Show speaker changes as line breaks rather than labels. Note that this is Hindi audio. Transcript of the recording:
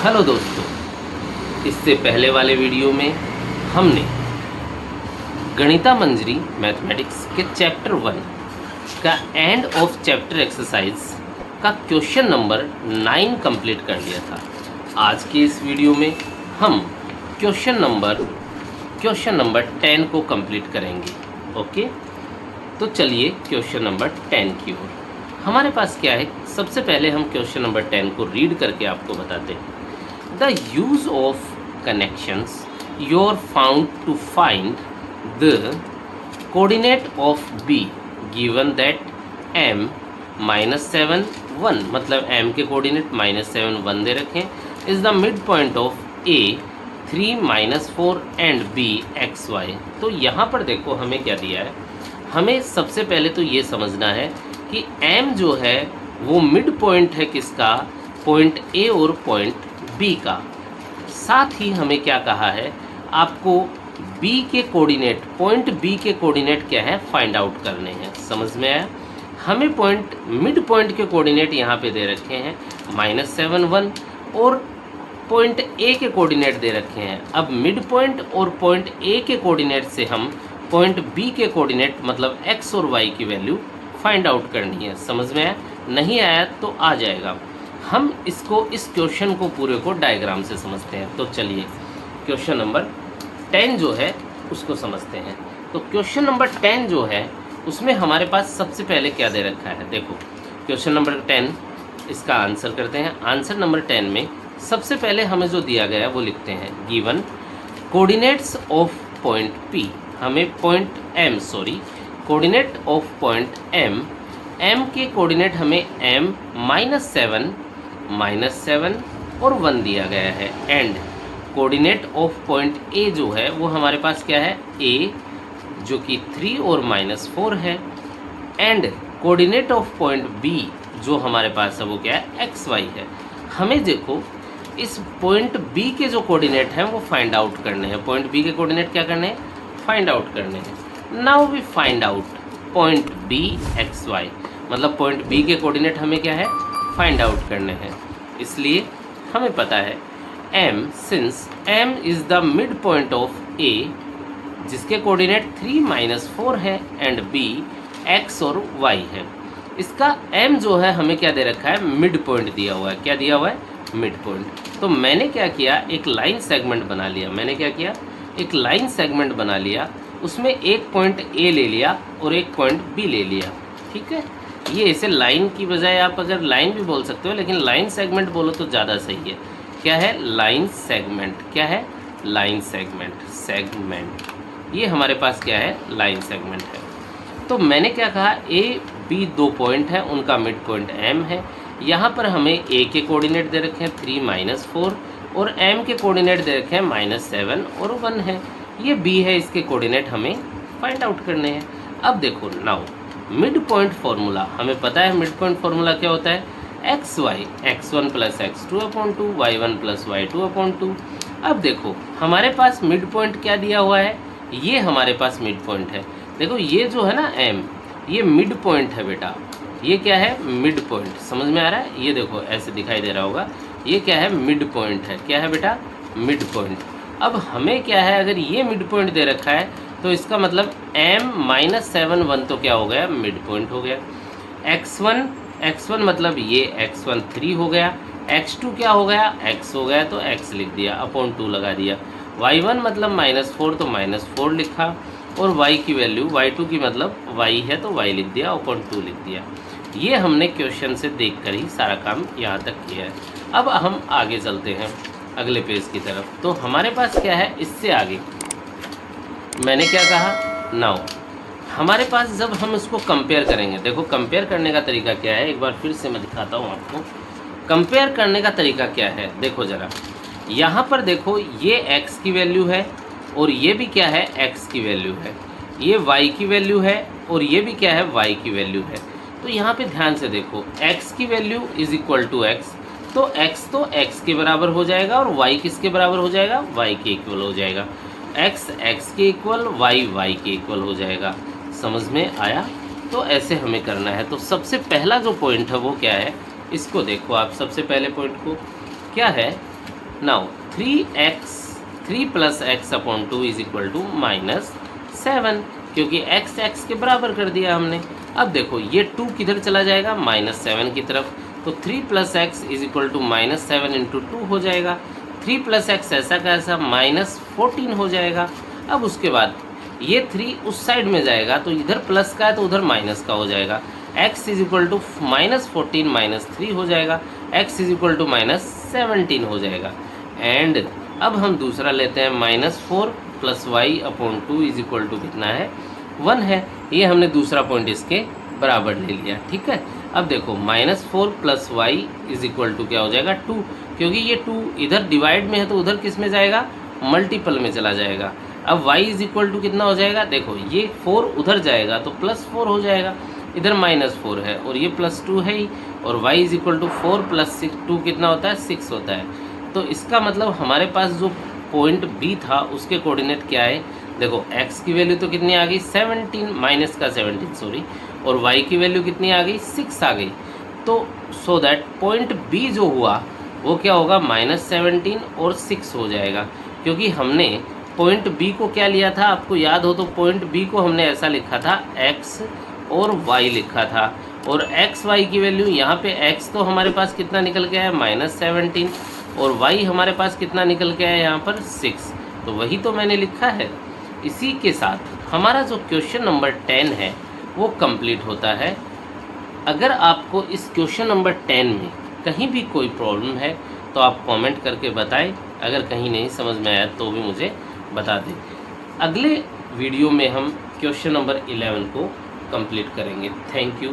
हेलो दोस्तों, इससे पहले वाले वीडियो में हमने गणिता मंजरी मैथमेटिक्स के चैप्टर 1 का एंड ऑफ चैप्टर एक्सरसाइज का क्वेश्चन नंबर 9 कंप्लीट कर लिया था। आज के इस वीडियो में हम क्वेश्चन नंबर 10 को कंप्लीट करेंगे। ओके, तो चलिए क्वेश्चन नंबर 10 की ओर। हमारे पास क्या है, सबसे पहले हम क्वेश्चन नंबर 10 को रीड करके आपको बताते हैं। The use of connections you are found to find the coordinate of B given that m -7 1 मतलब m के कोऑर्डिनेट -7 1 दे रखे is the midpoint of A 3 -4 and B xy। तो यहाँ पर देखो हमें क्या दिया है, हमें सबसे पहले तो ये समझना है कि m जो है वो मिड पॉइंट है किसका, पॉइंट A और पॉइंट B का। साथ ही हमें क्या कहा है, आपको B के कोऑर्डिनेट, पॉइंट B के कोऑर्डिनेट क्या है फाइंड आउट करने हैं। समझ में आया? हमें पॉइंट मिड पॉइंट के कोऑर्डिनेट यहाँ पे दे रखे हैं -7 1 और पॉइंट A के कोऑर्डिनेट दे रखे हैं। अब मिड पॉइंट और पॉइंट A के कोऑर्डिनेट से हम पॉइंट B के कोऑर्डिनेट मतलब x और y की वैल्यू फाइंड आउट करनी है। समझ में आया? नहीं आया तो आ जाएगा। हम इसको, इस क्वेश्चन को पूरे को डायग्राम से समझते हैं। तो चलिए क्वेश्चन नंबर 10 जो है उसको समझते हैं। तो क्वेश्चन नंबर 10 जो है उसमें हमारे पास सबसे पहले क्या दे रखा है, देखो क्वेश्चन नंबर 10 इसका आंसर करते हैं। आंसर नंबर 10 में सबसे पहले हमें जो दिया गया है वो लिखते हैं, given coordinates of point P। हमें point M, coordinate of point M के कोऑर्डिनेट हमें m -7 और 1 दिया गया है। And coordinate of point A जो है वो हमारे पास क्या है, A जो कि 3 और -4 है। And coordinate of point B जो हमारे पास है वो क्या है, xy है। हमें देखो इस पॉइंट B के जो कोऑर्डिनेट हैं वो फाइंड आउट करने हैं। पॉइंट B के कोऑर्डिनेट क्या करने हैं, फाइंड आउट करने हैं। Now we find out point B xy, मतलब पॉइंट B के कोऑर्डिनेट हमें क्या है, फाइंड आउट करने हैं। इसलिए हमें पता है m, since m is the mid point of A जिसके कोऑर्डिनेट 3 -4 है एंड B x और y है। इसका m जो है हमें क्या दे रखा है, मिड पॉइंट दिया हुआ है। क्या दिया हुआ है, मिड पॉइंट। तो मैंने क्या किया, एक लाइन सेगमेंट बना लिया। एक लाइन सेगमेंट बना लिया, उसमें एक पॉइंट A ले लिया और एक पॉइंट B ले लिया। ठीक है, ये इसे लाइन की बजाय आप अगर लाइन भी बोल सकते हो, लेकिन लाइन सेगमेंट बोलो तो ज़्यादा सही है। क्या है, लाइन सेगमेंट। क्या है, लाइन सेगमेंट। ये हमारे पास क्या है, लाइन सेगमेंट है। तो मैंने क्या कहा, A B 2 पॉइंट है, उनका मिड पॉइंट M है। यहाँ पर हमें A के कोऑर्डिनेट दे रखे हैं 3 -4 और M के कोऑर्डिनेट दे रखे हैं -7 और 1 है। ये B है, इसके कोऑर्डिनेट हमें फाइंड आउट करने हैं। अब देखो नाउ मिड पॉइंट फार्मूला, हमें पता है मिड पॉइंट फार्मूला क्या होता है, xy x1 + x2/2 y1 + y2/2। अब देखो हमारे पास मिड पॉइंट क्या दिया हुआ है, ये हमारे पास मिड पॉइंट है। देखो ये जो है ना m, ये मिड पॉइंट है बेटा। ये क्या है, मिड पॉइंट। समझ में आ रहा है? ये देखो ऐसे दिखाई दे रहा होगा, ये क्या है, मिड पॉइंट है। क्या है बेटा, मिड पॉइंट। अब हमें क्या है, अगर ये मिड पॉइंट दे रखा है तो इसका मतलब m -7 1 तो क्या हो गया, मिड पॉइंट हो गया। x1 मतलब ये x1 3 हो गया, x2 क्या हो गया, x हो गया तो x लिख दिया, अपॉन 2 लगा दिया। y1 मतलब -4 तो -4 लिखा और y की वैल्यू, y2 की मतलब y है तो y लिख दिया, अपॉन 2 लिख दिया। ये हमने क्वेश्चन से देखकर ही सारा काम यहाँ तक किया है। अब हम आगे चलते हैं अगले पेज की तरफ। तो हमारे पास क्या है, इससे आगे मैंने क्या कहा, नाउ हमारे पास जब हम इसको कंपेयर करेंगे, देखो कंपेयर करने का तरीका क्या है, एक बार फिर से मैं दिखाता हूँ आपको। कंपेयर करने का तरीका क्या है, देखो ज़रा यहाँ पर देखो, ये x की वैल्यू है और ये भी क्या है, x की वैल्यू है। ये y की वैल्यू है और ये भी क्या है, y की वैल्यू है। तो यहाँ पे ध्यान से देखो, x की value is equal to x, तो x के बराबर हो जाएगा और y किसके बराबर हो जाएगा, y के इक्वल हो जाएगा। x के इक्वल, y के इक्वल हो जाएगा। समझ में आया? तो ऐसे हमें करना है। तो सबसे पहला जो पॉइंट है वो क्या है, इसको देखो आप। सबसे पहले पॉइंट को क्या है, now 3 plus x upon 2 is equal to -7, क्योंकि x के बराबर कर दिया हमने। अब देखो ये 2 किधर चला जाएगा, -7 की तरफ, तो 3 plus x is equal to -7 into 2 हो जाएगा। 3 प्लस एक्स ऐसा का ऐसा -14 हो जाएगा। अब उसके बाद ये 3 उस साइड में जाएगा, तो इधर प्लस का है तो उधर माइनस का हो जाएगा। x इज इक्वल टू -14 -3 हो जाएगा, x इज इक्वल टू -17 हो जाएगा। एंड अब हम दूसरा लेते हैं, -4 plus y upon 2 is equal to कितना है, 1 है। ये हमने दूसरा पॉइंट इसके बराबर ले लिया, ठीक है। अब देखो -4 plus y is equal to क्या हो जाएगा, 2, क्योंकि ये 2 इधर डिवाइड में है तो उधर किस में जाएगा, मल्टीपल में चला जाएगा। अब y इज इक्वल टू कितना हो जाएगा, देखो ये 4 उधर जाएगा तो +4 हो जाएगा, इधर -4 है और ये +2 है ही, और y is equal to 4 plus 2 कितना होता है, 6 होता है। तो इसका मतलब हमारे पास जो पॉइंट B था उसके कोऑर्डिनेट क्या है, देखो x की वैल्यू तो कितनी आ गई, 17 माइनस का 17 सॉरी, और y की वैल्यू कितनी आ गई, 6 आ गई। तो सो दैट पॉइंट B जो हुआ वो क्या होगा, -17 और 6 हो जाएगा, क्योंकि हमने पॉइंट B को क्या लिया था, आपको याद हो तो पॉइंट B को हमने ऐसा लिखा था, x और y लिखा था, और x y की वैल्यू यहाँ पे x तो हमारे पास कितना निकल के आया, -17, और y हमारे पास कितना निकल के आया यहाँ पर 6, तो वही तो मैंने लिखा है। इसी के साथ हमारा जो क्वेश्चन नंबर 10 है वो कंप्लीट होता है। अगर आपको इस क्वेश्चन नंबर 10 में कहीं भी कोई प्रॉब्लम है तो आप कमेंट करके बताएं, अगर कहीं नहीं समझ में आया तो भी मुझे बता दें। अगले वीडियो में हम क्वेश्चन नंबर 11 को कंप्लीट करेंगे। Thank you.